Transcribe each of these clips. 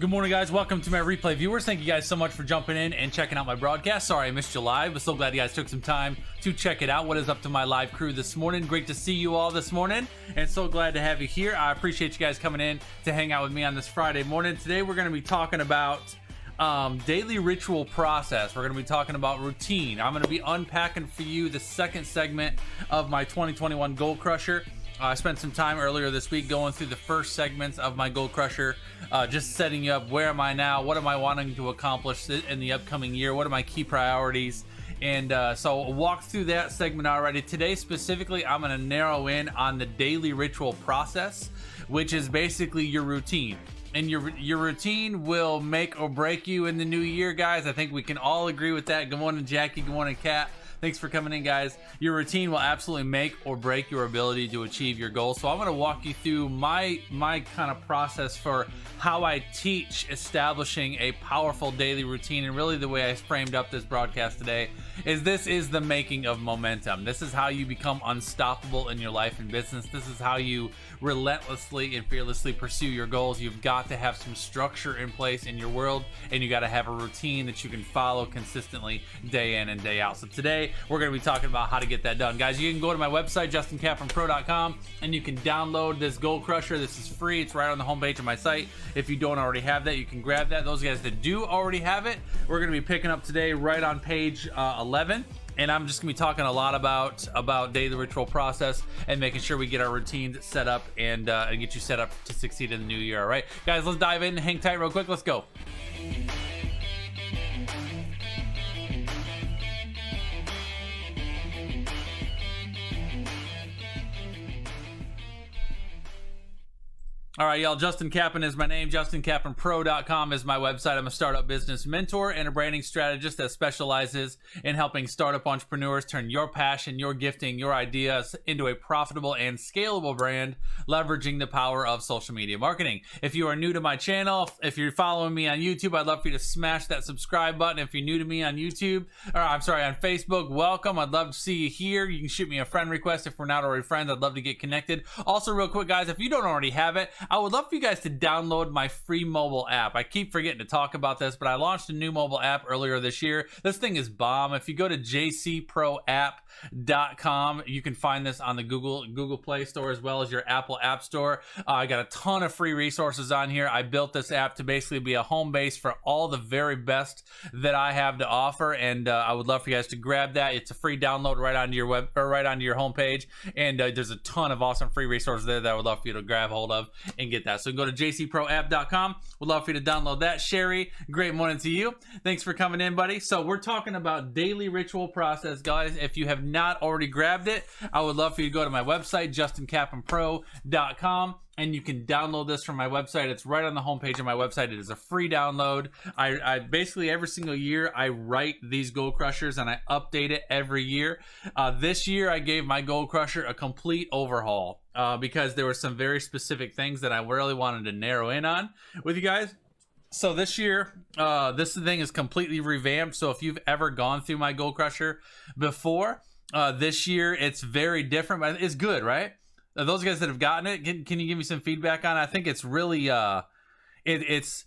Good morning, guys. Welcome to my replay viewers. Thank you guys so much for jumping in and checking out my broadcast. Sorry I missed you live, but so glad you guys took some time to check it out. What is up to my live crew this morning? Great to see you all this morning, and so glad to have you here. I appreciate you guys coming in to hang out with me on this Friday morning. Today we're going to be talking about daily ritual process. We're going to be talking about routine. I'm going to be unpacking for you the second segment of my 2021 Goal Crusher. I spent some time earlier this week going through the first segments of my Goal Crusher, just setting you up. Where am I now? What am I wanting to accomplish in the upcoming year? What are my key priorities? And so I'll walk through that segment already. Today specifically, I'm going to narrow in on the daily ritual process, which is basically your routine. And your routine will make or break you in the new year, guys. I think we can all agree with that. Good morning, Jackie. Good morning, Kat. Thanks for coming in, guys. Your routine will absolutely make or break your ability to achieve your goals. So I'm going to walk you through my kind of process for how I teach establishing a powerful daily routine. And really the way I framed up this broadcast today is this is the making of momentum. This is how you become unstoppable in your life and business. This is how you relentlessly and fearlessly pursue your goals. You've got to have some structure in place in your world, and you got to have a routine that you can follow consistently day in and day out. So today we're going to be talking about how to get that done, guys. You can go to my website, JustinCapronPro.com, and you can download this Goal Crusher. This is free. It's right on the homepage of my site. If you don't already have that, you can grab that. Those guys that do already have it, we're going to be picking up today right on page 11. And I'm just gonna be talking a lot about daily ritual process and making sure we get our routines set up and get you set up to succeed in the new year. All right, guys, let's dive in. Hang tight real quick. Let's go. All right, y'all, Justin Kaplan is my name. JustinCapronPro.com is my website. I'm a startup business mentor and a branding strategist that specializes in helping startup entrepreneurs turn your passion, your gifting, your ideas into a profitable and scalable brand, leveraging the power of social media marketing. If you are new to my channel, if you're following me on YouTube, I'd love for you to smash that subscribe button. If you're new to me on YouTube, or I'm sorry, on Facebook, welcome. I'd love to see you here. You can shoot me a friend request if we're not already friends. I'd love to get connected. Also, real quick, guys, if you don't already have it, I would love for you guys to download my free mobile app. I keep forgetting to talk about this, but I launched a new mobile app earlier this year. This thing is bomb. If you go to jcproapp.com, you can find this on the Google Play Store as well as your Apple App Store. I got a ton of free resources on here. I built this app to basically be a home base for all the very best that I have to offer, and I would love for you guys to grab that. It's a free download right onto your web or right onto your homepage, and there's a ton of awesome free resources there that I would love for you to grab hold of and get that. So go to jcproapp.com. We'd love for you to download that. Sherry, great morning to you. Thanks for coming in, buddy. So we're talking about daily ritual process, guys. If you have not already grabbed it, I would love for you to go to my website, JustinCapronPro.com, and you can download this from my website. It's right on the homepage of my website. It is a free download. I basically every single year I write these Goal Crushers and I update it every year. This year I gave my Goal Crusher a complete overhaul because there were some very specific things that I really wanted to narrow in on with you guys. So this year, this thing is completely revamped. So if you've ever gone through my Goal Crusher before, this year it's very different, but it's good, right? Those guys that have gotten it, can you give me some feedback on it? I think it's really it's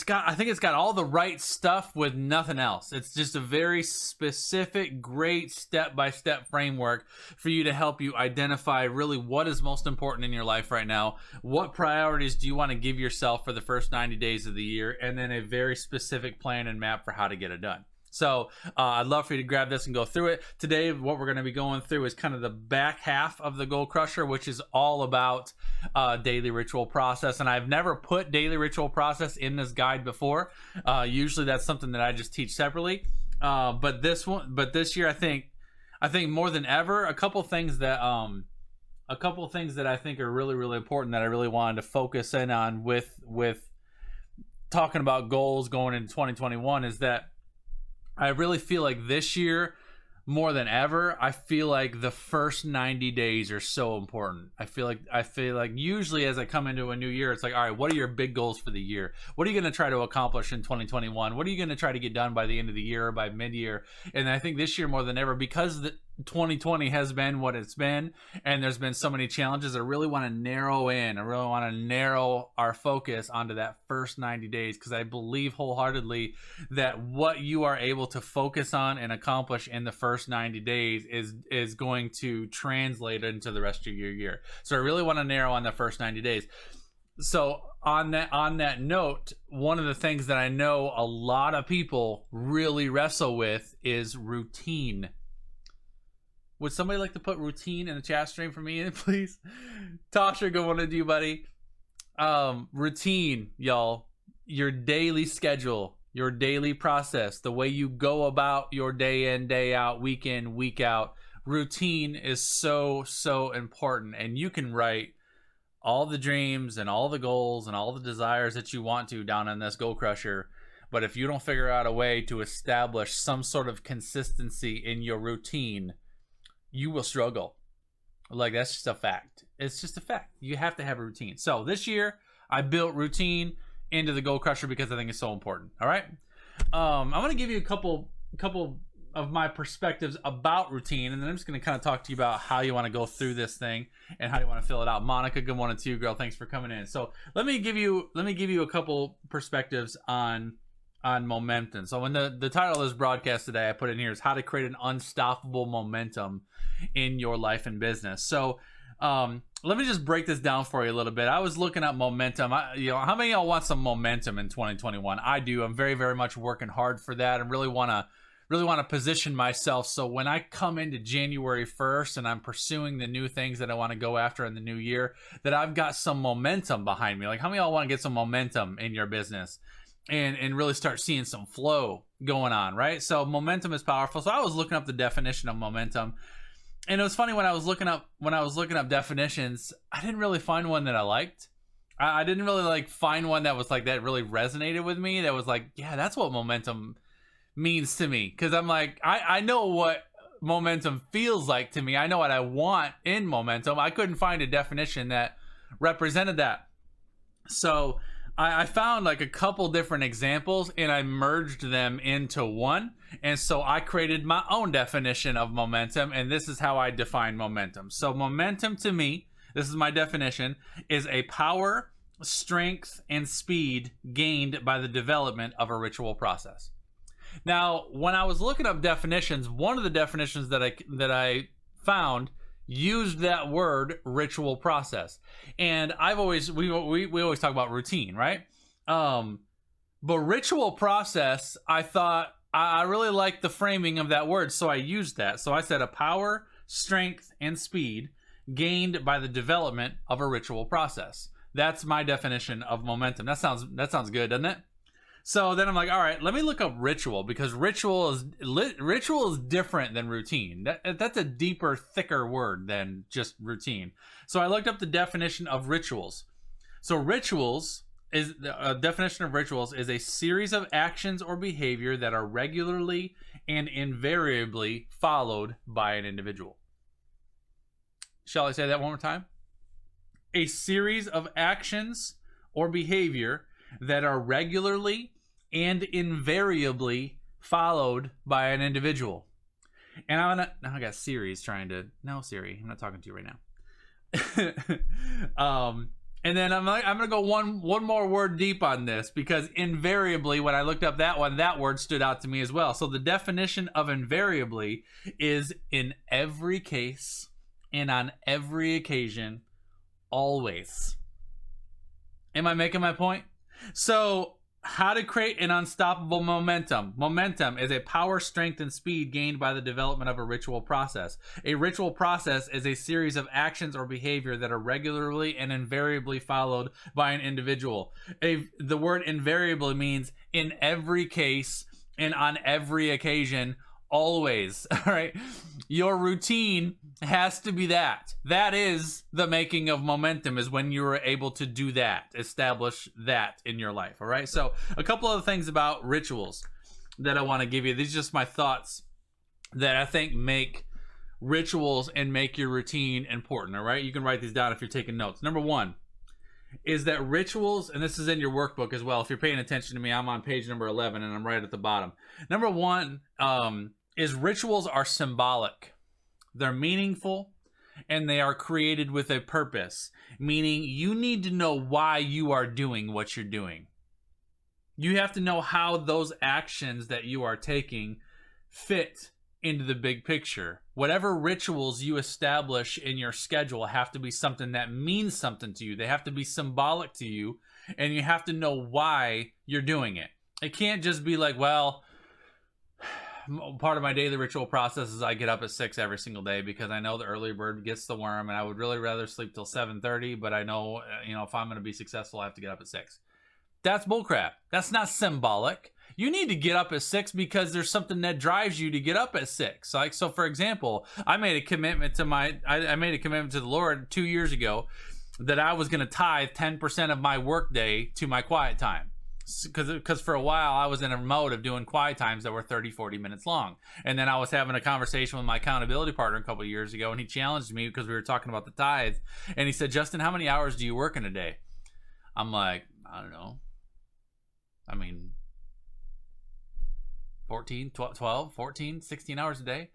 got all the right stuff with nothing else. It's just a very specific, great step-by-step framework for you to help you identify really what is most important in your life right now. What priorities do you want to give yourself for the first 90 days of the year? And then a very specific plan and map for how to get it done. So I'd love for you to grab this and go through it. Today, what we're going to be going through is kind of the back half of the Goal Crusher, which is all about daily ritual process. And I've never put daily ritual process in this guide before. Usually that's something that I just teach separately. But this year, I think more than ever, a couple things that I think are really, really important that I really wanted to focus in on with talking about goals going into 2021 is that I really feel like this year, more than ever, I feel like the first 90 days are so important. I feel like usually as I come into a new year, it's like, all right, what are your big goals for the year? What are you going to try to accomplish in 2021? What are you going to try to get done by the end of the year or by mid-year? And I think this year more than ever, because 2020 has been what it's been, and there's been so many challenges. I really want to narrow in. I really want to narrow our focus onto that first 90 days, because I believe wholeheartedly that what you are able to focus on and accomplish in the first 90 days is going to translate into the rest of your year. So I really want to narrow on the first 90 days. So on that note, one of the things that I know a lot of people really wrestle with is routine. Would somebody like to put routine in the chat stream for me, please? Tasha, good one to you, buddy. Routine, y'all. Your daily schedule, your daily process, the way you go about your day in, day out, week in, week out. Routine is so, so important. And you can write all the dreams and all the goals and all the desires that you want to down on this Goal Crusher. But if you don't figure out a way to establish some sort of consistency in your routine, you will struggle. Like, that's just a fact. It's just a fact. You have to have a routine. So this year, I built routine into the Goal Crusher because I think it's so important. All right. I'm going to give you a couple of my perspectives about routine, and then I'm just going to kind of talk to you about how you want to go through this thing and how you want to fill it out. Monica, good one to you, girl. Thanks for coming in. So let me give you a couple perspectives on momentum. So when the title of this broadcast today, I put in here, is how to create an unstoppable momentum in your life and business. So let me just break this down for you a little bit. I was looking at momentum. How many of y'all want some momentum in 2021? I do. I'm very, very much working hard for that, and really want to position myself so when I come into January 1st and I'm pursuing the new things that I want to go after in the new year, that I've got some momentum behind me. Like, how many of y'all want to get some momentum in your business and really start seeing some flow going on, right? So momentum is powerful. So I was looking up the definition of momentum, and it was funny when I was looking up definitions, I didn't really find one that I liked. I didn't really find one that was like that really resonated with me. That was like, yeah, that's what momentum means to me. Because I'm like, I know what momentum feels like to me. I know what I want in momentum. I couldn't find a definition that represented that. So I found like a couple different examples, and I merged them into one. And so I created my own definition of momentum, and this is how I define momentum. So momentum to me, this is my definition, is a power, strength, and speed gained by the development of a ritual process. Now, when I was looking up definitions, one of the definitions that I found used that word ritual process. And we always talk about routine, right? But ritual process, I thought I really liked the framing of that word, so I used that. So I said a power, strength, and speed gained by the development of a ritual process. That's my definition of momentum. That sounds good, doesn't it? So then I'm like, all right, let me look up ritual, because ritual is different than routine. That's a deeper, thicker word than just routine. So I looked up the definition of rituals. So a definition of rituals is a series of actions or behavior that are regularly and invariably followed by an individual. Shall I say that one more time? A series of actions or behavior that are regularly and invariably followed by an individual. And I got Siri's trying to, no Siri, I'm not talking to you right now. And then I'm gonna go one more word deep on this, because invariably, when I looked up that one, that word stood out to me as well. So the definition of invariably is in every case and on every occasion, always. Am I making my point? So how to create an unstoppable momentum. Momentum is a power, strength, and speed gained by the development of a ritual process. A ritual process is a series of actions or behavior that are regularly and invariably followed by an individual. The word invariably means in every case and on every occasion, always. All right. Your routine has to be that. That is the making of momentum, is when you are able to do that, establish that in your life. All right. So a couple of things about rituals that I want to give you. These are just my thoughts that I think make rituals and make your routine important. All right. You can write these down if you're taking notes. Number one is that rituals, and this is in your workbook as well. If you're paying attention to me, I'm on page number 11 and I'm right at the bottom. Number one, is rituals are symbolic. they're meaningful, and they are created with a purpose. Meaning you need to know why you are doing what you're doing. You have to know how those actions that you are taking fit into the big picture. Whatever rituals you establish in your schedule have to be something that means something to you. They have to be symbolic to you, and you have to know why you're doing it. It can't just be like, well, part of my daily ritual process is I get up at 6 every single day because I know the early bird gets the worm, and I would really rather sleep till 7:30, but I know, if I'm going to be successful, I have to get up at 6. That's bullcrap. That's not symbolic. You need to get up at 6 because there's something that drives you to get up at 6. Like, so for example, I made a commitment to the Lord 2 years ago that I was going to tithe 10% of my work day to my quiet time. Because for a while I was in a mode of doing quiet times that were 30-40 minutes long, and then I was having a conversation with my accountability partner a couple of years ago, and he challenged me because we were talking about the tithe, and he said, Justin, how many hours do you work in a day? I'm like, I don't know, 14, 12, 14, 16 hours a day.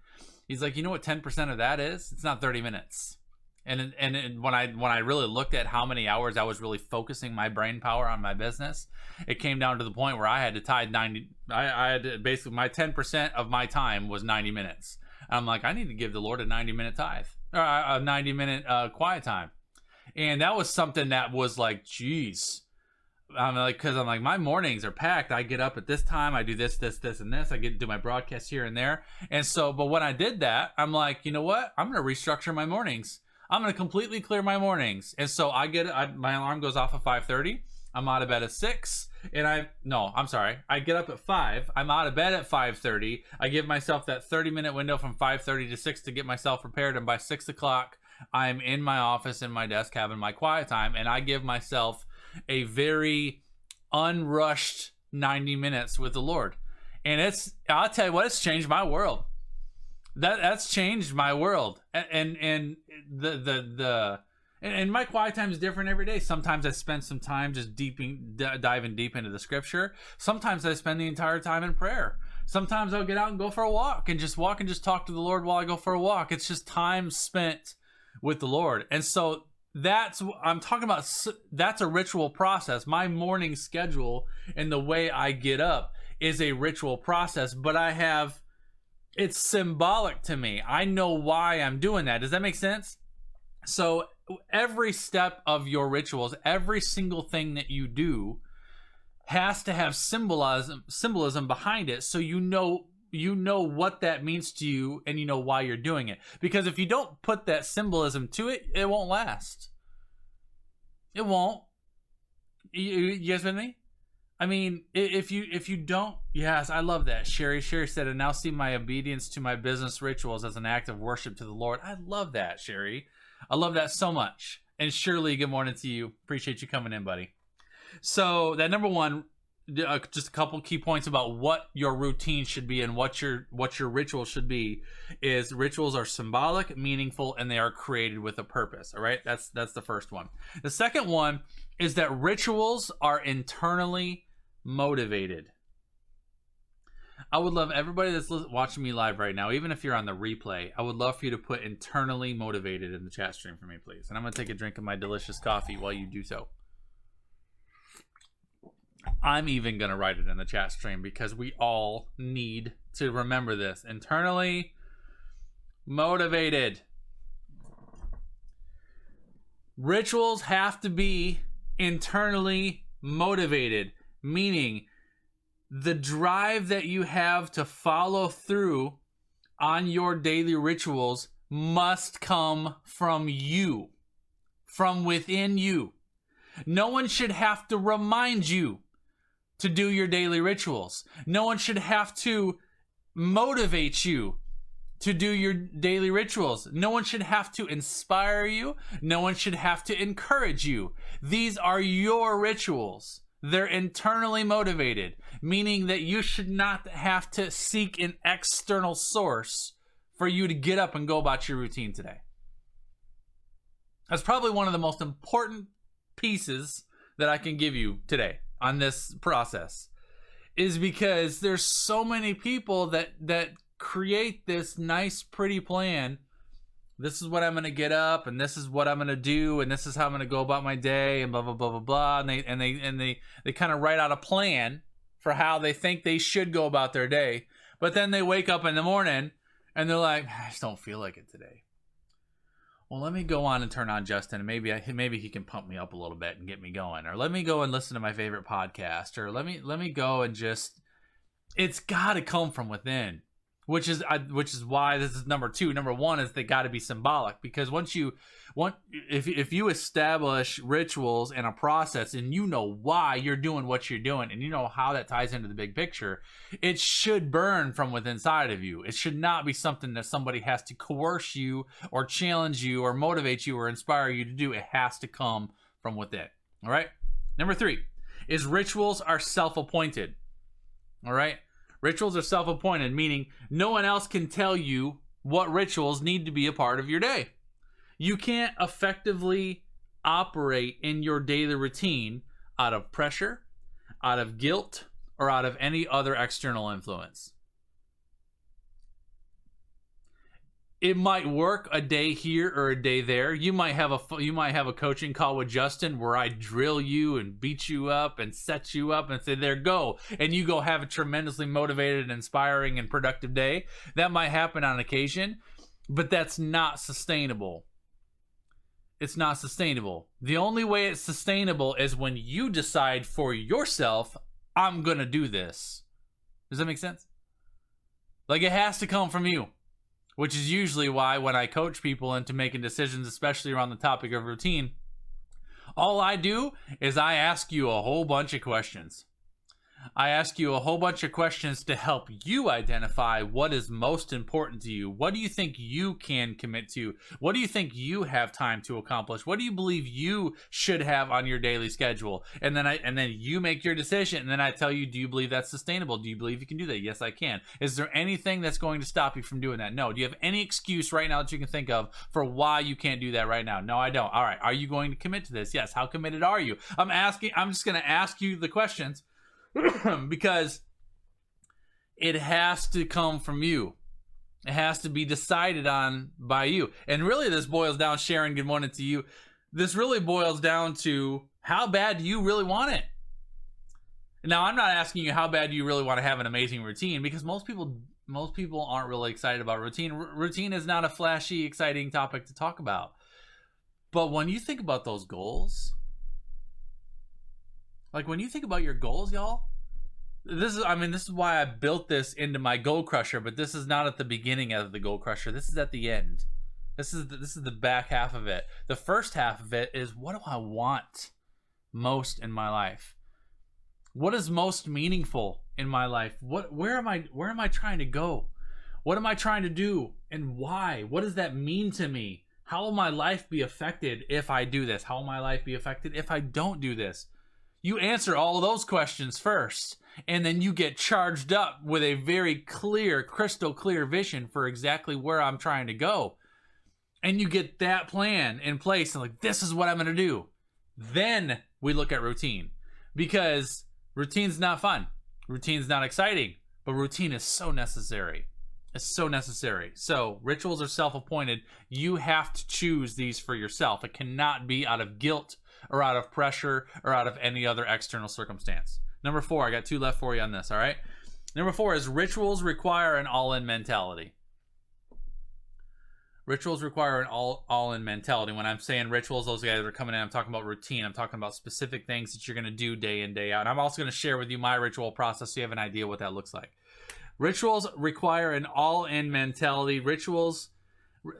He's like, you know what 10% of that is? It's not 30 minutes. And when I really looked at how many hours I was really focusing my brain power on my business, it came down to the point where I had to tithe 90. I had to, basically, my 10% of my time was 90 minutes. I'm like, I need to give the Lord a 90-minute tithe, or a 90-minute quiet time. And that was something that was like, geez. Because I'm like, my mornings are packed. I get up at this time. I do this, and this. I get to do my broadcast here and there. And so, but when I did that, I'm like, you know what? I'm going to restructure my mornings. I'm going to completely clear my mornings. And so my alarm goes off at 5:30. I'm out of bed at 6. I get up at 5. I'm out of bed at 5:30. I give myself that 30-minute window from 5:30 to 6 to get myself prepared. And by 6 o'clock, I'm in my office, in my desk, having my quiet time. And I give myself a very unrushed 90 minutes with the Lord. And I'll tell you what, it's changed my world. That's changed my world. And my quiet time is different every day. Sometimes I spend some time just diving deep into the scripture. Sometimes I spend the entire time in prayer. Sometimes I'll get out and go for a walk and just talk to the Lord while I go for a walk. It's just time spent with the Lord. And so I'm talking about, that's a ritual process. My morning schedule and the way I get up is a ritual process, but it's symbolic to me. I know why I'm doing that. Does that make sense? So every step of your rituals, every single thing that you do has to have symbolism behind it, so you know what that means to you, and you know why you're doing it. Because if you don't put that symbolism to it, it won't last. It won't. You guys with me? I mean, if you don't, yes, I love that. Sherry said, and now see my obedience to my business rituals as an act of worship to the Lord. I love that, Sherry. I love that so much. And Shirley, good morning to you. Appreciate you coming in, buddy. So that number one, just a couple key points about what your routine should be and what your rituals should be, is rituals are symbolic, meaningful, and they are created with a purpose. All right, that's the first one. The second one is that rituals are internally motivated. I would love everybody that's watching me live right now, even if you're on the replay, I would love for you to put internally motivated in the chat stream for me, please. And I'm going to take a drink of my delicious coffee while you do so. I'm even going to write it in the chat stream because we all need to remember this. Internally motivated. Rituals have to be internally motivated, meaning the drive that you have to follow through on your daily rituals must come from you, from within you. No one should have to remind you to do your daily rituals. No one should have to motivate you to do your daily rituals. No one should have to inspire you. No one should have to encourage you. These are your rituals. They're internally motivated, meaning that you should not have to seek an external source for you to get up and go about your routine today. That's probably one of the most important pieces that I can give you today on this process, is because there's so many people that create this nice, pretty plan this is what I'm going to get up, and this is what I'm going to do, and this is how I'm going to go about my day, and blah blah blah blah blah. And they kind of write out a plan for how they think they should go about their day. But then they wake up in the morning and they're like, I just don't feel like it today. Well, let me go on and turn on Justin, and maybe he can pump me up a little bit and get me going. Or let me go and listen to my favorite podcast. Or let me go and just. It's got to come from within. Which is why this is number 2. Number 1 is they got to be symbolic, because if you establish rituals and a process, and you know why you're doing what you're doing, and you know how that ties into the big picture, it should burn from within inside of you. It should not be something that somebody has to coerce you or challenge you or motivate you or inspire you to do. It has to come from within. All right. Number 3 is rituals are self-appointed. All right. Rituals are self-appointed, meaning no one else can tell you what rituals need to be a part of your day. You can't effectively operate in your daily routine out of pressure, out of guilt, or out of any other external influence. It might work a day here or a day there. You might have a coaching call with Justin where I drill you and beat you up and set you up and say, there, go. And you go have a tremendously motivated, inspiring, and productive day. That might happen on occasion, but that's not sustainable. It's not sustainable. The only way it's sustainable is when you decide for yourself, I'm going to do this. Does that make sense? Like, it has to come from you. Which is usually why when I coach people into making decisions, especially around the topic of routine, all I do is I ask you a whole bunch of questions. I ask you a whole bunch of questions to help you identify what is most important to you. What do you think you can commit to? What do you think you have time to accomplish? What do you believe you should have on your daily schedule? And then you make your decision, and then I tell you, do you believe that's sustainable? Do you believe you can do that? Yes, I can. Is there anything that's going to stop you from doing that? No. Do you have any excuse right now that you can think of for why you can't do that right now? No, I don't. All right. Are you going to commit to this? Yes. How committed are you? I'm just going to ask you the questions because it has to come from you. It has to be decided on by you. And really this boils down, Sharon, good morning to you. This really boils down to how bad do you really want it? Now, I'm not asking you how bad do you really want to have an amazing routine, because most people aren't really excited about routine. Routine is not a flashy, exciting topic to talk about. But when you think about those goals, like when you think about your goals, y'all, this is why I built this into my goal crusher, but this is not at the beginning of the goal crusher. This is at the end. This is the back half of it. The first half of it is, what do I want most in my life? What is most meaningful in my life? Where am I trying to go? What am I trying to do, and why? What does that mean to me? How will my life be affected if I do this? How will my life be affected if I don't do this? You answer all of those questions first, and then you get charged up with a very clear, crystal clear vision for exactly where I'm trying to go. And you get that plan in place, and like, this is what I'm going to do. Then we look at routine, because routine's not fun. Routine's not exciting, but routine is so necessary. It's so necessary. So rituals are self-appointed. You have to choose these for yourself. It cannot be out of guilt or out of pressure or out of any other external circumstance. Number 4, I got 2 left for you on this, all right? Number 4 is rituals require an all-in mentality. Rituals require an all-in mentality. When I'm saying rituals, those guys are coming in, I'm talking about routine. I'm talking about specific things that you're going to do day in, day out. And I'm also going to share with you my ritual process so you have an idea what that looks like. Rituals require an all-in mentality. Rituals,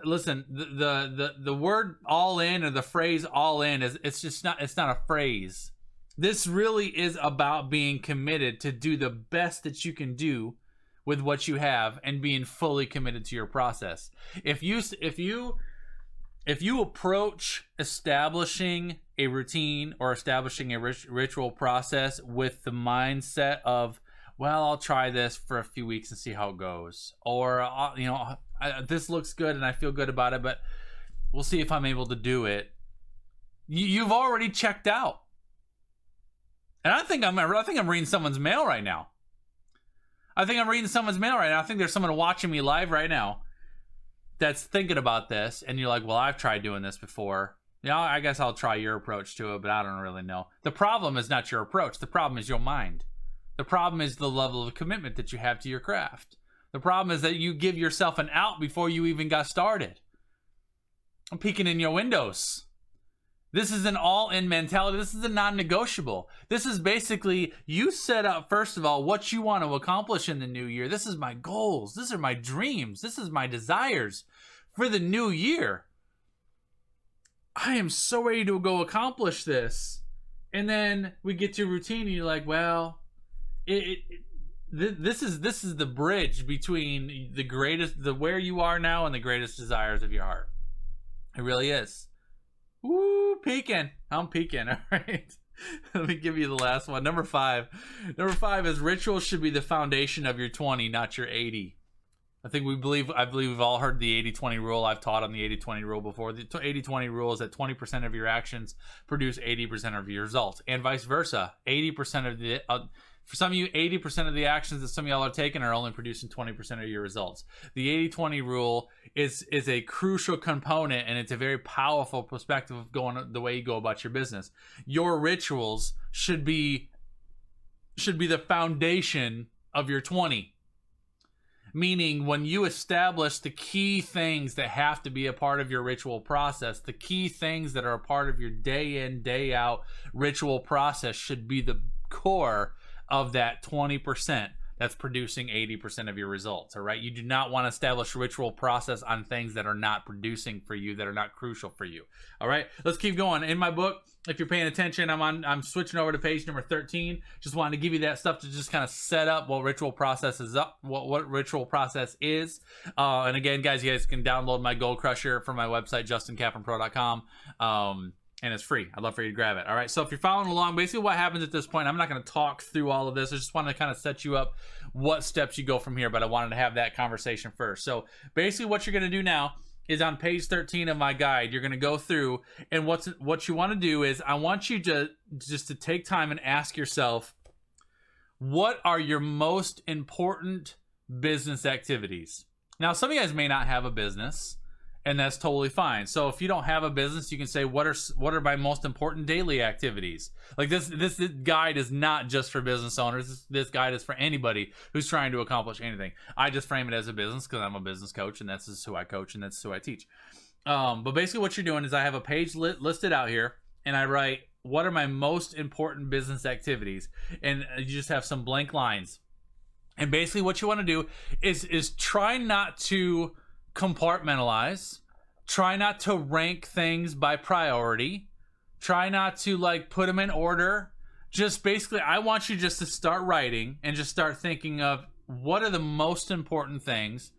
listen, the word all in, or the phrase all in, it's not a phrase. This really is about being committed to do the best that you can do with what you have, and being fully committed to your process. If you approach establishing a routine or establishing a ritual process with the mindset of, well, I'll try this for a few weeks and see how it goes, or this looks good and I feel good about it, but we'll see if I'm able to do it, you've already checked out. And I think I'm reading someone's mail right now. I think there's someone watching me live right now that's thinking about this, and you're like, well, I've tried doing this before. Yeah, I guess I'll try your approach to it, but I don't really know. The problem is not your approach. The problem is your mind. The problem is the level of commitment that you have to your craft. The problem is that you give yourself an out before you even got started. I'm peeking in your windows. This is an all-in mentality. This is a non-negotiable. This is basically, you set up, first of all, what you want to accomplish in the new year. This is my goals. These are my dreams. This is my desires for the new year. I am so ready to go accomplish this. And then we get to routine and you're like, well, this is the bridge between the where you are now and the greatest desires of your heart. It really is. Woo, peeking. I'm peeking. All right. Let me give you the last one. Number 5. Number 5 is rituals should be the foundation of your 20, not your 80. I believe we've all heard the 80-20 rule. I've taught on the 80-20 rule before. The 80-20 rule is that 20% of your actions produce 80% of your results, and vice versa. 80% of the for some of you, 80% of the actions that some of y'all are taking are only producing 20% of your results. The 80-20 rule is a crucial component, and it's a very powerful perspective of going the way you go about your business. Your rituals should be the foundation of your 20. Meaning, when you establish the key things that have to be a part of your ritual process, the key things that are a part of your day in, day out ritual process should be the core of that 20% that's producing 80% of your results. All right. You do not want to establish ritual process on things that are not producing for you, that are not crucial for you. All right. Let's keep going. In my book, if you're paying attention, I'm switching over to page number 13. Just wanted to give you that stuff to just kind of set up what ritual process is what ritual process is. And again, guys, you guys can download my Goal Crusher from my website, JustinCapronPro.com. And it's free. I'd love for you to grab it. All right. So if you're following along, basically what happens at this point, I'm not going to talk through all of this. I just want to kind of set you up what steps you go from here, but I wanted to have that conversation first. So basically what you're going to do now is on page 13 of my guide, you're going to go through, and what you want to do is I want you to just to take time and ask yourself, what are your most important business activities? Now, some of you guys may not have a business, and that's totally fine. So if you don't have a business, you can say, what are my most important daily activities? Like this guide is not just for business owners. This guide is for anybody who's trying to accomplish anything. I just frame it as a business because I'm a business coach, and that's just who I coach, and that's who I teach. But basically what you're doing is I have a page listed out here, and I write, what are my most important business activities? And you just have some blank lines. And basically what you want to do is try not to compartmentalize, try not to rank things by priority, try not to like put them in order. Just basically, I want you just to start writing and just start thinking of what are the most important things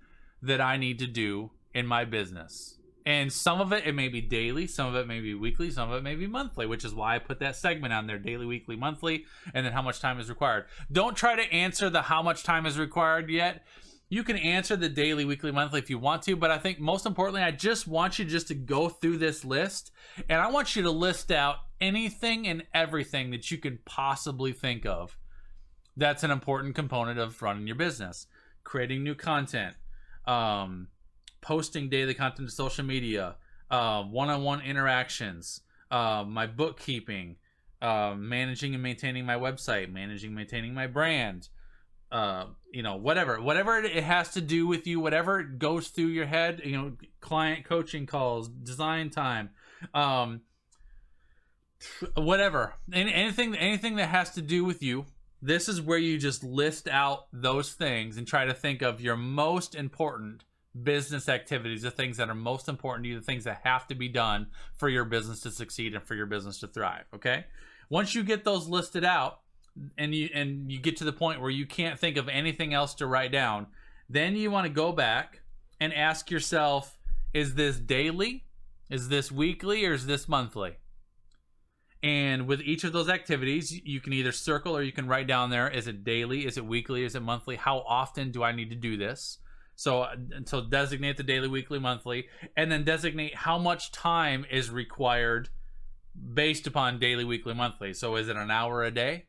that I need to do in my business. And some of it may be daily, some of it may be weekly, some of it may be monthly, which is why I put that segment on there, daily, weekly, monthly, and then how much time is required. Don't try to answer the how much time is required yet. You can answer the daily, weekly, monthly if you want to, but I think most importantly, I just want you just to go through this list, and I want you to list out anything and everything that you can possibly think of that's an important component of running your business. Creating new content, posting daily content to social media, one-on-one interactions, my bookkeeping, managing and maintaining my website, managing and maintaining my brand, whatever it has to do with you, whatever goes through your head, client coaching calls, design time, whatever, anything that has to do with you. This is where you just list out those things and try to think of your most important business activities, the things that are most important to you, the things that have to be done for your business to succeed and for your business to thrive. Okay. Once you get those listed out, and you get to the point where you can't think of anything else to write down, then you want to go back and ask yourself, is this daily, is this weekly, or is this monthly? And with each of those activities, you can either circle or you can write down there, is it daily, is it weekly, is it monthly, how often do I need to do this? So designate the daily, weekly, monthly, and then designate how much time is required based upon daily, weekly, monthly. So is it an hour a day?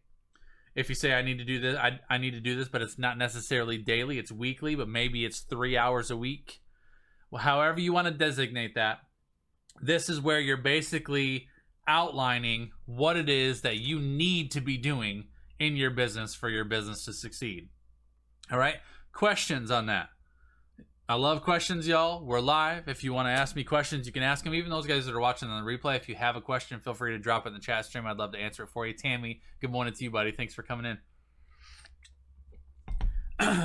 If you say I need to do this, I need to do this, but it's not necessarily daily, it's weekly, but maybe it's 3 hours a week. however you want to designate that, this is where you're basically outlining what it is that you need to be doing in your business for your business to succeed. All right, questions on that? I love questions, y'all. We're live. If you want to ask me questions, you can ask them. Even those guys that are watching on the replay, if you have a question, feel free to drop it in the chat stream. I'd love to answer it for you. Tammy, good morning to you, buddy. Thanks for coming in.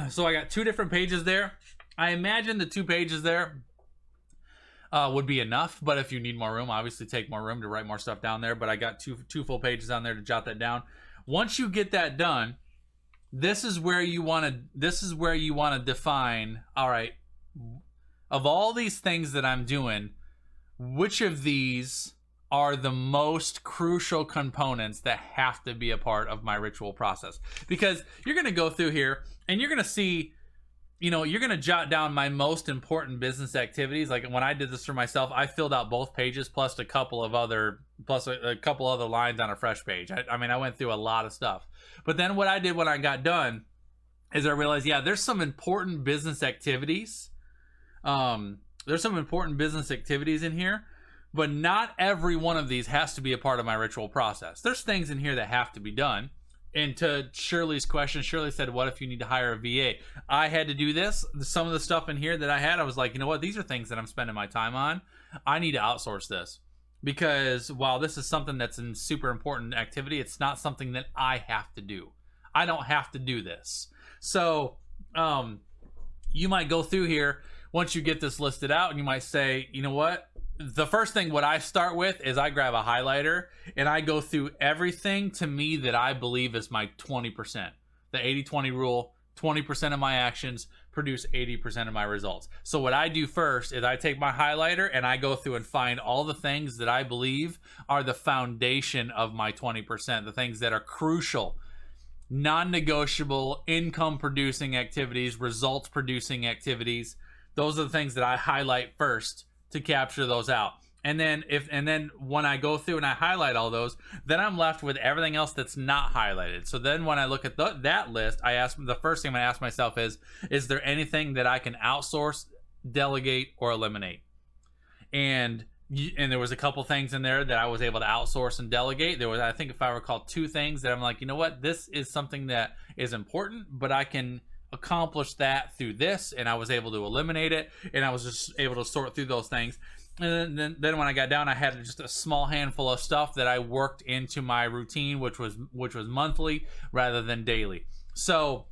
So I got 2 different pages there. I imagine the 2 pages there would be enough, but if you need more room, obviously take more room to write more stuff down there. But I got two full pages on there to jot that down. Once you get that done, this is where you want to define, all right, of all these things that I'm doing, which of these are the most crucial components that have to be a part of my ritual process? Because you're going to go through here and you're going to see, you know, you're going to jot down my most important business activities. Like when I did this for myself, I filled out both pages plus a couple of other lines on a fresh page. I mean, I went through a lot of stuff. But then what I did when I got done is I realized, yeah, there's some important business activities. There's some important business activities in here, but not every one of these has to be a part of my ritual process. There's things in here that have to be done. And to Shirley's question, Shirley said, what if you need to hire a VA? I had to do this. Some of the stuff in here that I had, I was like, you know what? These are things that I'm spending my time on. I need to outsource this. Because while this is something that's a super important activity, it's not something that I have to do. I don't have to do this. So you might go through here once you get this listed out and you might say, you know what? The first thing what I start with is I grab a highlighter and I go through everything to me that I believe is my 20%. The 80-20 rule, 20% of my actions produce 80% of my results. So what I do first is I take my highlighter and I go through and find all the things that I believe are the foundation of my 20%, the things that are crucial, non-negotiable, income-producing activities, results-producing activities. Those are the things that I highlight first to capture those out. And then when I go through and I highlight all those, then I'm left with everything else that's not highlighted. So then when I look at that list, the first thing I'm gonna ask myself is there anything that I can outsource, delegate, or eliminate? And there was a couple things in there that I was able to outsource and delegate. There was, I think if I recall, 2 things that I'm like, you know what, this is something that is important, but I can accomplish that through this, and I was able to eliminate it, and I was just able to sort through those things. And then when I got down, I had just a small handful of stuff that I worked into my routine, which was monthly rather than daily. So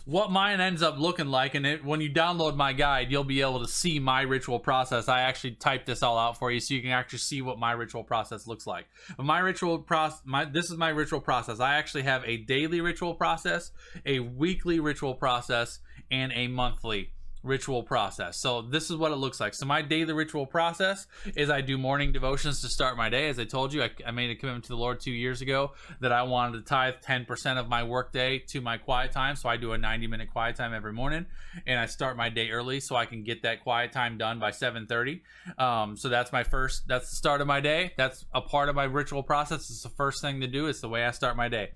what mine ends up looking like, and when you download my guide, you'll be able to see my ritual process. I actually typed this all out for you so you can actually see what my ritual process looks like. But this is my ritual process. I actually have a daily ritual process, a weekly ritual process, and a monthly ritual process. So this is what it looks like. So my daily ritual process is I do morning devotions to start my day. As I told you, I made a commitment to the Lord 2 years ago that I wanted to tithe 10% of my workday to my quiet time. So I do a 90-minute quiet time every morning, and I start my day early so I can get that quiet time done by 7:30. So that's the start of my day. That's a part of my ritual process. It's the first thing to do. It's the way I start my day.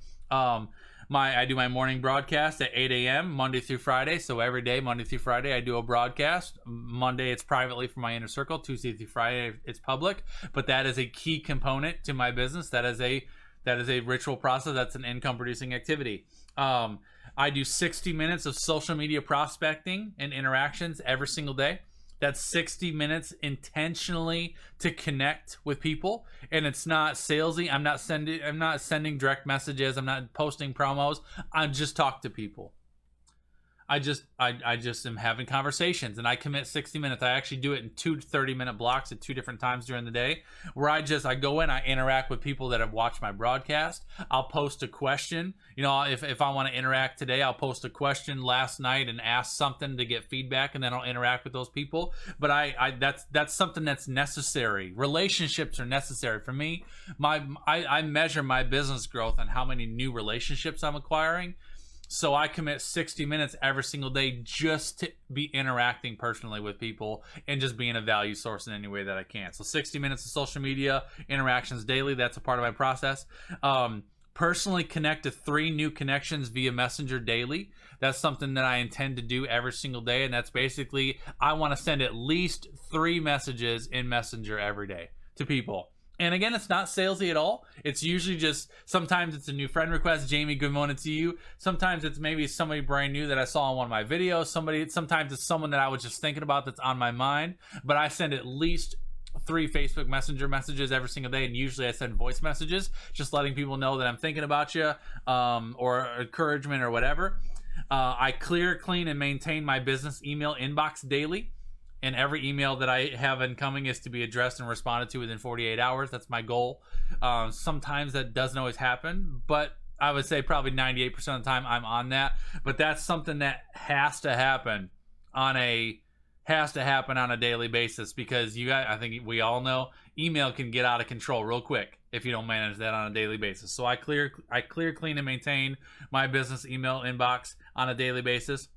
I do my morning broadcast at 8 a.m. Monday through Friday. So every day, Monday through Friday, I do a broadcast. Monday, it's privately for my inner circle. Tuesday through Friday, it's public. But that is a key component to my business. That is a ritual process. That's an income-producing activity. I do 60 minutes of social media prospecting and interactions every single day. That's 60 minutes intentionally to connect with people, and it's not salesy. I'm not sending direct messages. I'm not posting promos. I just talk to people. I just am having conversations, and I commit 60 minutes. I actually do it in 2 30-minute blocks at 2 different times during the day, where I go in, I interact with people that have watched my broadcast. I'll post a question. You know, if I want to interact today, I'll post a question last night and ask something to get feedback, and then I'll interact with those people. But that's something that's necessary. Relationships are necessary for me. I measure my business growth on how many new relationships I'm acquiring. So I commit 60 minutes every single day just to be interacting personally with people and just being a value source in any way that I can. So 60 minutes of social media interactions daily, that's a part of my process. personally connect to 3 new connections via Messenger daily. That's something that I intend to do every single day, and that's basically I want to send at least 3 messages in Messenger every day to people. And again, it's not salesy at all. It's usually just, sometimes it's a new friend request. Jamie, good morning to you. Sometimes it's maybe somebody brand new that I saw in one of my videos. Sometimes it's someone that I was just thinking about that's on my mind. But I send at least 3 Facebook Messenger messages every single day, and usually I send voice messages, just letting people know that I'm thinking about you, or encouragement or whatever. I clear, clean, and maintain my business email inbox daily. And every email that I have incoming is to be addressed and responded to within 48 hours. That's my goal. Sometimes that doesn't always happen, but I would say probably 98% of the time I'm on that. But that's something that has to happen on a daily basis, because you guys, I think we all know, email can get out of control real quick if you don't manage that on a daily basis. So I clear, clean, and maintain my business email inbox on a daily basis.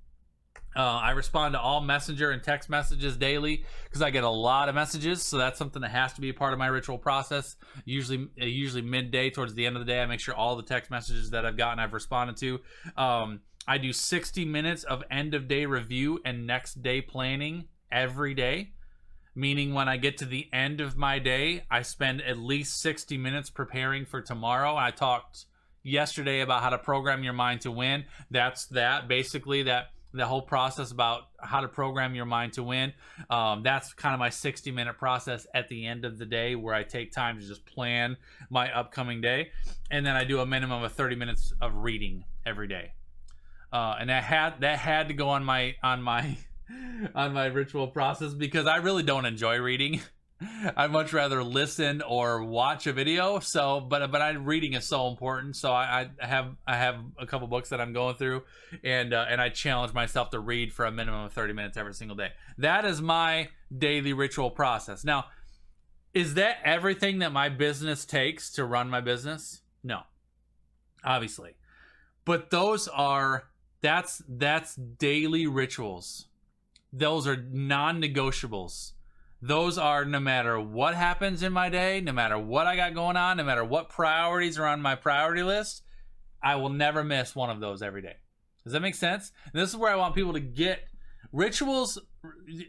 I respond to all messenger and text messages daily because I get a lot of messages, so that's something that has to be a part of my ritual process. Usually midday, towards the end of the day, I make sure all the text messages that I've gotten I've responded to. I do 60 minutes of end of day review and next day planning every day, meaning when I get to the end of my day, I spend at least 60 minutes preparing for tomorrow. I talked yesterday about how to program your mind to win. That's basically the whole process about how to program your mind to win. That's kind of my 60-minute process at the end of the day, where I take time to just plan my upcoming day. And then I do a minimum of 30 minutes of reading every day. And that had to go on my ritual process, because I really don't enjoy reading. I'd much rather listen or watch a video. So, but reading is so important. So I have a couple books that I'm going through, and I challenge myself to read for a minimum of 30 minutes every single day. That is my daily ritual process. Now, is that everything that my business takes to run my business? No, obviously, but that's daily rituals. Those are non-negotiables. Those are, no matter what happens in my day, no matter what I got going on, no matter what priorities are on my priority list, I will never miss one of those every day. Does that make sense? And this is where I want people to get rituals.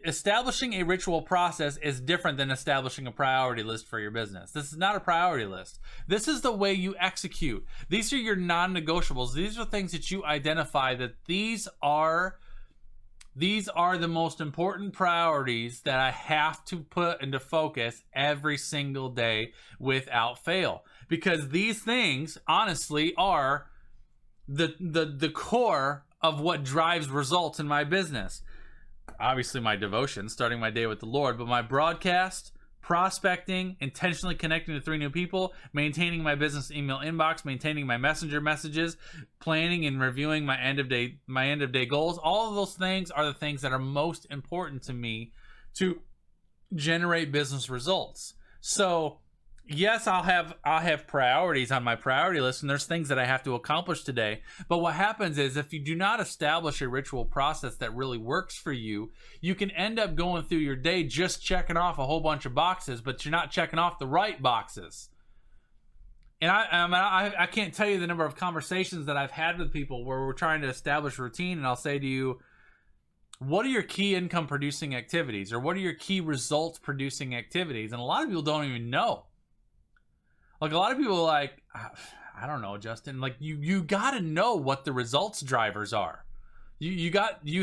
Establishing a ritual process is different than establishing a priority list for your business. This is not a priority list. This is the way you execute. These are your non-negotiables. These are things that you identify that these are the most important priorities that I have to put into focus every single day without fail. Because these things, honestly, are the core of what drives results in my business. Obviously, my devotion, starting my day with the Lord, but my broadcast, prospecting, intentionally connecting to 3 new people, maintaining my business email inbox, maintaining my messenger messages, planning and reviewing my end of day goals. All of those things are the things that are most important to me to generate business results. So yes, I'll have priorities on my priority list, and there's things that I have to accomplish today. But what happens is, if you do not establish a ritual process that really works for you, you can end up going through your day just checking off a whole bunch of boxes, but you're not checking off the right boxes. And I can't tell you the number of conversations that I've had with people where we're trying to establish routine, and I'll say to you, what are your key income producing activities, or what are your key results producing activities? And a lot of people don't even know. Like, a lot of people are like, I don't know, Justin. Like, you got to know what the results drivers are. You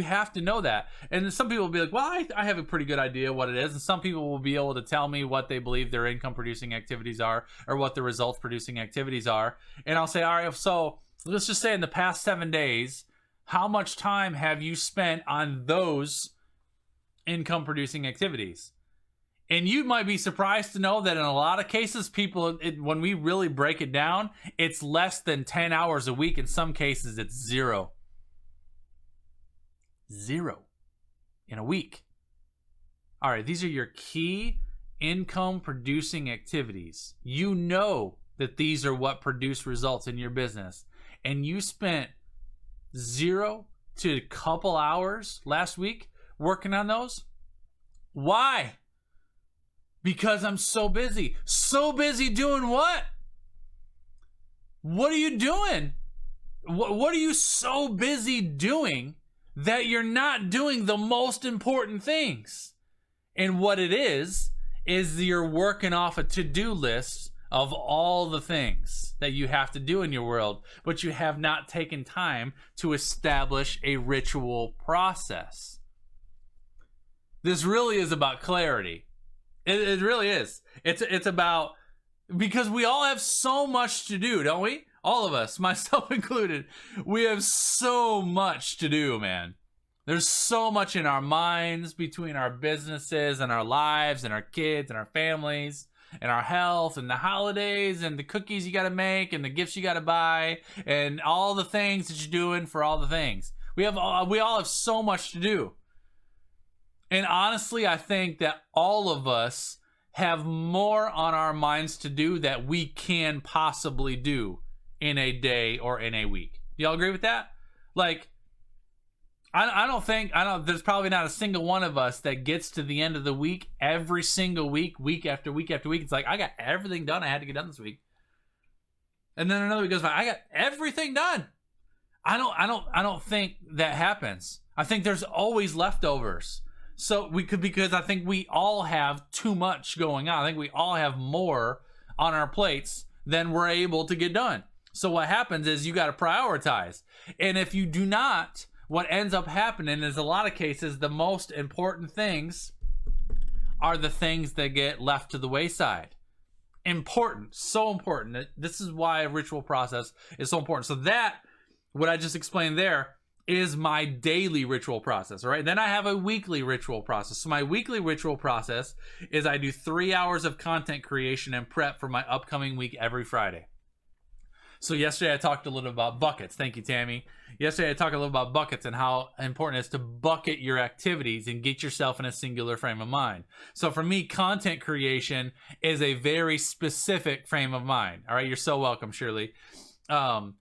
have to know that. And some people will be like, well, I have a pretty good idea what it is. And some people will be able to tell me what they believe their income producing activities are, or what the results producing activities are. And I'll say, all right, so let's just say in the past 7 days, how much time have you spent on those income producing activities? And you might be surprised to know that in a lot of cases, when we really break it down, it's less than 10 hours a week. In some cases, it's 0. 0 in a week. All right, these are your key income producing activities. You know that these are what produce results in your business. And you spent 0 to a couple hours last week working on those. Why? Because I'm so busy. So busy doing what? What are you doing? What are you so busy doing that you're not doing the most important things? And what it is you're working off a to-do list of all the things that you have to do in your world, but you have not taken time to establish a ritual process. This really is about clarity. It really is. It's about, because we all have so much to do, don't we? All of us, myself included, we have so much to do, man. There's so much in our minds between our businesses and our lives and our kids and our families and our health and the holidays and the cookies you got to make and the gifts you got to buy and all the things that you're doing for all the things. We all have so much to do. And honestly, I think that all of us have more on our minds to do that we can possibly do in a day or in a week. Y'all agree with that? Like, I don't, there's probably not a single one of us that gets to the end of the week, every single week, week after week after week. It's like, I got everything done I had to get done this week. And then another week goes by, I got everything done. I don't think that happens. I think there's always leftovers. So because I think we all have too much going on. I think we all have more on our plates than we're able to get done. So what happens is you got to prioritize. And if you do not, what ends up happening is a lot of cases, the most important things are the things that get left to the wayside. Important, so important. This is why a ritual process is so important. So that, what I just explained there, is my daily ritual process, all right? Then I have a weekly ritual process. So my weekly ritual process is I do 3 hours of content creation and prep for my upcoming week every Friday. So yesterday I talked a little about buckets. Thank you, Tammy. Yesterday I talked a little about buckets and how important it is to bucket your activities and get yourself in a singular frame of mind. So for me, content creation is a very specific frame of mind. All right, you're so welcome, Shirley.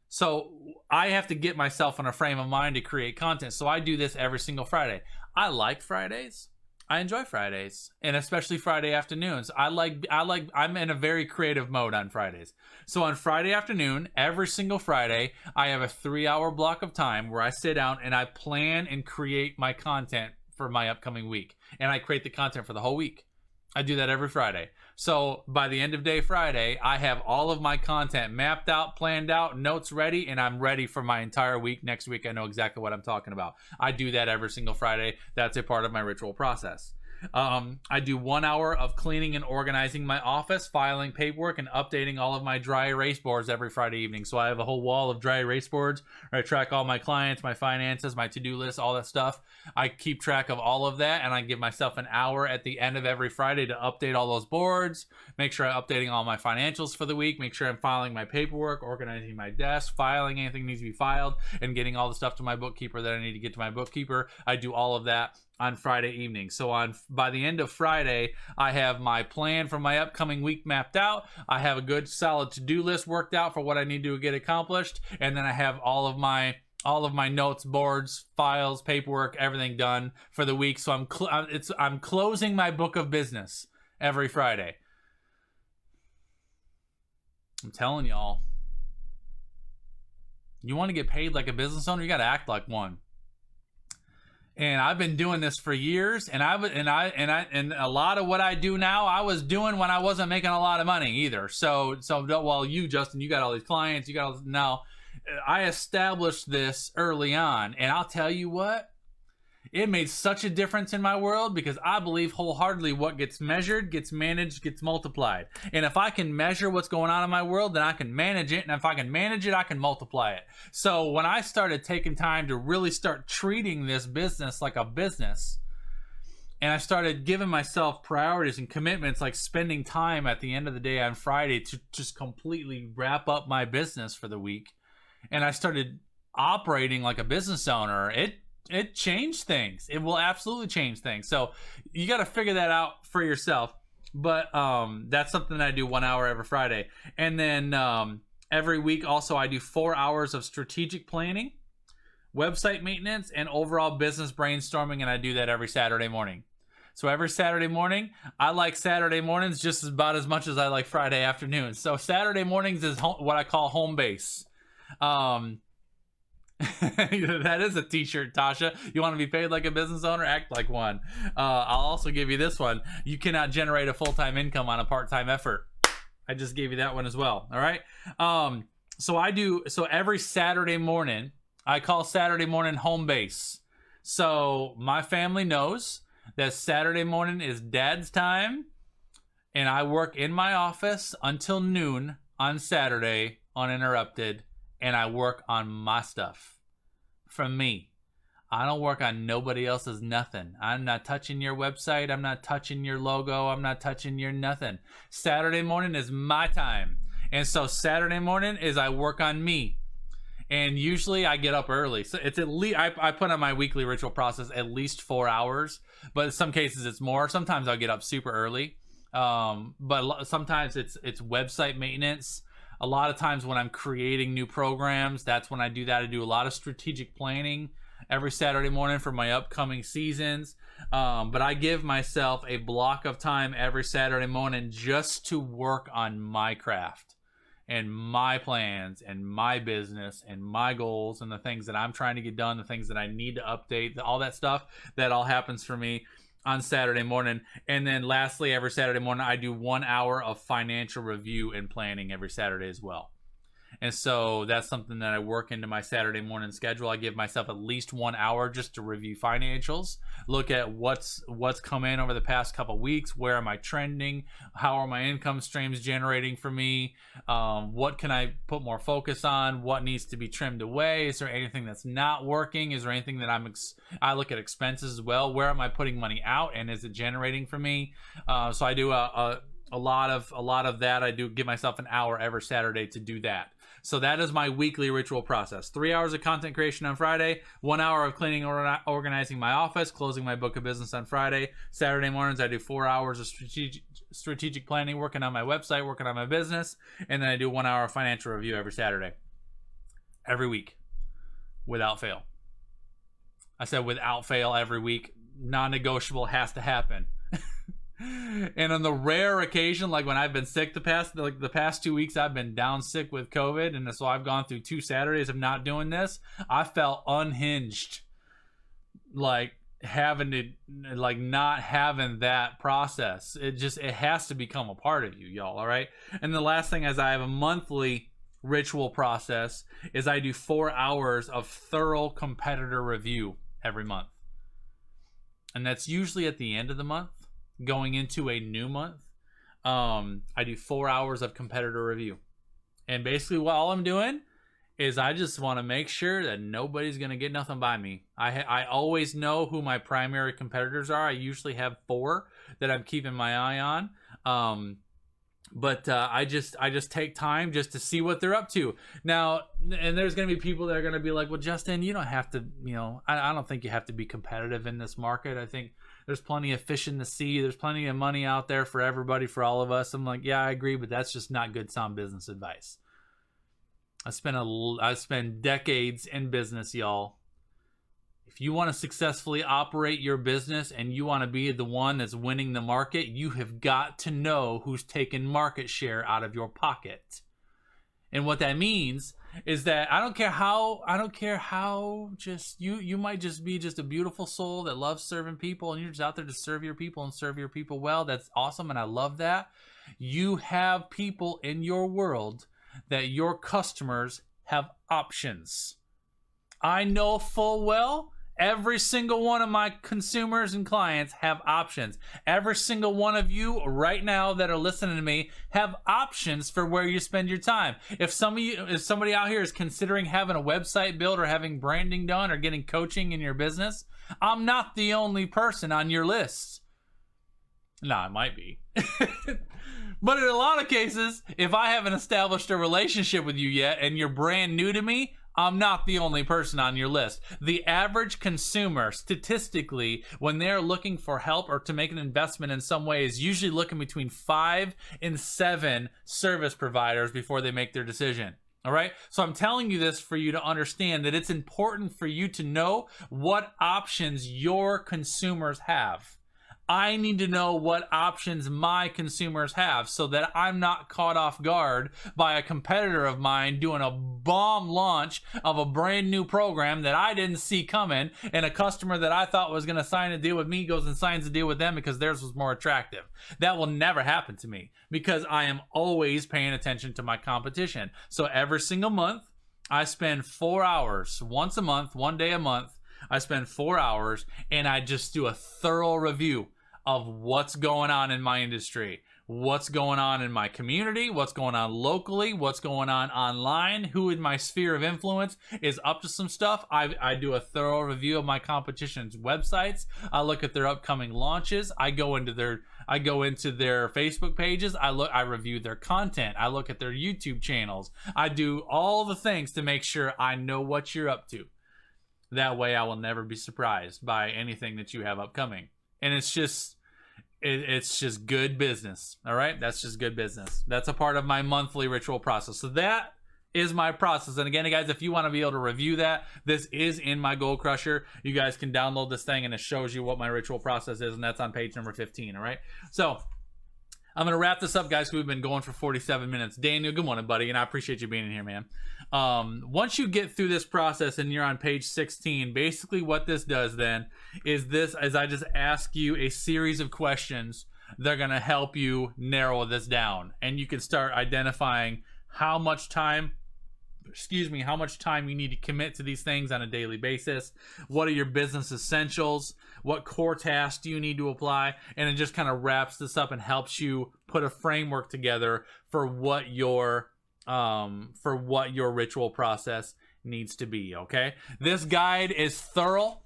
So I have to get myself in a frame of mind to create content. So I do this every single Friday. I like Fridays. I enjoy Fridays, and especially Friday afternoons. I'm in a very creative mode on Fridays. So on Friday afternoon, every single Friday, I have a 3-hour block of time where I sit down and I plan and create my content for my upcoming week. And I create the content for the whole week. I do that every Friday. So by the end of day Friday, I have all of my content mapped out, planned out, notes ready, and I'm ready for my entire week. Next week, I know exactly what I'm talking about. I do that every single Friday. That's a part of my ritual process. I do 1 hour of cleaning and organizing my office, filing paperwork, and updating all of my dry erase boards every Friday evening. So I have a whole wall of dry erase boards where I track all my clients, my finances, my to-do list, all that stuff. I keep track of all of that, and I give myself an hour at the end of every Friday to update all those boards, make sure I'm updating all my financials for the week, make sure I'm filing my paperwork, organizing my desk, filing anything that needs to be filed, and getting all the stuff to my bookkeeper that I need to get to my bookkeeper. I do all of that on Friday evening. So by the end of Friday, I have my plan for my upcoming week mapped out. I have a good solid to-do list worked out for what I need to get accomplished, and then I have all of my notes, boards, files, paperwork, everything done for the week. So I'm closing my book of business every Friday. I'm telling y'all, you want to get paid like a business owner, you got to act like one. And I've been doing this for years, and a lot of what I do now, I was doing when I wasn't making a lot of money either. So well, you, Justin, you got all these clients, you got all this, now. I established this early on, and I'll tell you what, it made such a difference in my world, because I believe wholeheartedly what gets measured, gets managed, gets multiplied. And if I can measure what's going on in my world, then I can manage it. And if I can manage it, I can multiply it. So when I started taking time to really start treating this business like a business, and I started giving myself priorities and commitments, like spending time at the end of the day on Friday to just completely wrap up my business for the week, and I started operating like a business owner, it changed things. It will absolutely change things. So you got to figure that out for yourself. But that's something that I do 1 hour every Friday. And then every week also I do 4 hours of strategic planning, website maintenance, and overall business brainstorming. And I do that every Saturday morning. So every Saturday morning, I like Saturday mornings just about as much as I like Friday afternoons. So Saturday mornings is what I call home base. That is a t-shirt, Tasha. You want to be paid like a business owner? Act like one. I'll also give you this one. You cannot generate a full-time income on a part-time effort. I just gave you that one as well. All right. So every Saturday morning, I call Saturday morning home base. So my family knows that Saturday morning is dad's time, and I work in my office until noon on Saturday uninterrupted, and I work on my stuff from me. I don't work on nobody else's nothing. I'm not touching your website. I'm not touching your logo. I'm not touching your nothing. Saturday morning is my time. And so Saturday morning is I work on me. And usually I get up early. So it's at least, I put on my weekly ritual process at least 4 hours, but in some cases it's more. Sometimes I'll get up super early. But sometimes it's website maintenance. A lot of times when I'm creating new programs, that's when I do that. I do a lot of strategic planning every Saturday morning for my upcoming seasons. But I give myself a block of time every Saturday morning just to work on my craft and my plans and my business and my goals and the things that I'm trying to get done, the things that I need to update, all that stuff. That all happens for me on Saturday morning. And then lastly, every Saturday morning, I do 1 hour of financial review and planning every Saturday as well. And so that's something that I work into my Saturday morning schedule. I give myself at least 1 hour just to review financials, look at what's come in over the past couple weeks, where am I trending, how are my income streams generating for me, what can I put more focus on, what needs to be trimmed away, is there anything that's not working, is there anything that I look at expenses as well, where am I putting money out and is it generating for me. So I do a lot of that. I do give myself an hour every Saturday to do that. So that is my weekly ritual process. 3 hours of content creation on Friday, 1 hour of cleaning or organizing my office, closing my book of business on Friday. Saturday mornings, I do 4 hours of strategic planning, working on my website, working on my business, and then I do 1 hour of financial review every Saturday, every week, without fail. I said without fail every week. Non-negotiable, has to happen. And on the rare occasion, like when I've been sick the past 2 weeks, I've been down sick with COVID, and so I've gone through 2 Saturdays of not doing this. I felt unhinged, like not having that process. It has to become a part of you, y'all. All right. And the last thing is I have a monthly ritual process is I do 4 hours of thorough competitor review every month, and that's usually at the end of the month. Going into a new month, I do 4 hours of competitor review, and basically what all I'm doing is I just want to make sure that nobody's gonna get nothing by me. I always know who my primary competitors are. I usually have 4 that I'm keeping my eye on. But I just take time just to see what they're up to now. And there's going to be people that are going to be like, well, Justin, you don't have to, I don't think you have to be competitive in this market. I think there's plenty of fish in the sea. There's plenty of money out there for everybody, for all of us. I'm like, yeah, I agree, but that's just not good sound business advice. I spent decades in business, y'all. If you want to successfully operate your business and you want to be the one that's winning the market, you have got to know who's taking market share out of your pocket. And what that means is that I don't care how just you might just be just a beautiful soul that loves serving people, and you're just out there to serve your people and serve your people well. That's awesome, and I love that. You have people in your world that your customers have options. I know full well every single one of my consumers and clients have options. Every single one of you right now that are listening to me have options for where you spend your time. If somebody out here is considering having a website built or having branding done or getting coaching in your business, I'm not the only person on your list. No, I might be. But in a lot of cases, if I haven't established a relationship with you yet and you're brand new to me, I'm not the only person on your list. The average consumer, statistically, when they're looking for help or to make an investment in some way, is usually looking between 5 and 7 service providers before they make their decision. All right? So I'm telling you this for you to understand that it's important for you to know what options your consumers have. I need to know what options my consumers have so that I'm not caught off guard by a competitor of mine doing a bomb launch of a brand new program that I didn't see coming, and a customer that I thought was going to sign a deal with me goes and signs a deal with them because theirs was more attractive. That will never happen to me because I am always paying attention to my competition. So every single month, I spend 4 hours once a month, 1 day a month. I spend 4 hours and I just do a thorough review of what's going on in my industry, what's going on in my community, what's going on locally, what's going on online, who in my sphere of influence is up to some stuff. I do a thorough review of my competition's websites. I look at their upcoming launches. I go into their Facebook pages. I review their content. I look at their YouTube channels. I do all the things to make sure I know what you're up to. That way I will never be surprised by anything that you have upcoming. And it's just good business. All right, that's just good business. That's a part of my monthly ritual process. So that is my process. And again, guys, if you want to be able to review that, this is in my Goal Crusher. You guys can download this thing and it shows you what my ritual process is, and that's on page number 15. All right, so I'm gonna wrap this up, guys, because we've been going for 47 minutes. Daniel, good morning, buddy, and I appreciate you being in here, man. Once you get through this process and you're on page 16, basically what this does then is I just ask you a series of questions that are gonna help you narrow this down, and you can start identifying how much time you need to commit to these things on a daily basis. What are your business essentials? What core tasks do you need to apply? And it just kind of wraps this up and helps you put a framework together for what your ritual process needs to be. Okay, this guide is thorough.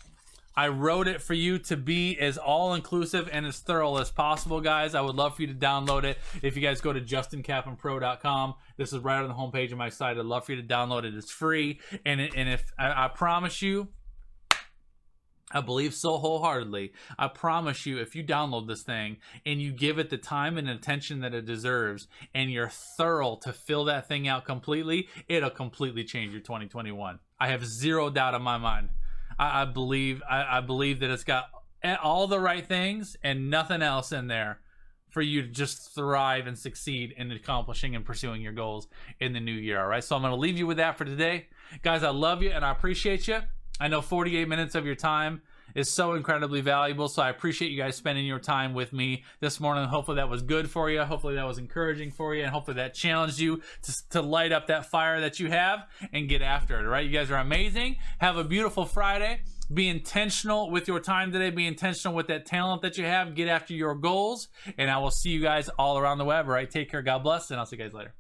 I wrote it for you to be as all-inclusive and as thorough as possible, guys. I would love for you to download it. If you guys go to JustinKaplanPro.com, this is right on the homepage of my site. I'd love for you to download it. It's free, and if I promise you, I believe so wholeheartedly, I promise you, if you download this thing and you give it the time and attention that it deserves, and you're thorough to fill that thing out completely, it'll completely change your 2021. I have zero doubt in my mind. I believe that it's got all the right things and nothing else in there for you to just thrive and succeed in accomplishing and pursuing your goals in the new year. All right, so I'm going to leave you with that for today, guys. I love you and I appreciate you. I know 48 minutes of your time is so incredibly valuable, so I appreciate you guys spending your time with me this morning. Hopefully that was good for you. Hopefully that was encouraging for you, and hopefully that challenged you to light up that fire that you have and get after it. All right, you guys are amazing. Have a beautiful Friday. Be intentional with your time today. Be intentional with that talent that you have. Get after your goals, and I will see you guys all around the web. All right, take care. God bless, and I'll see you guys later.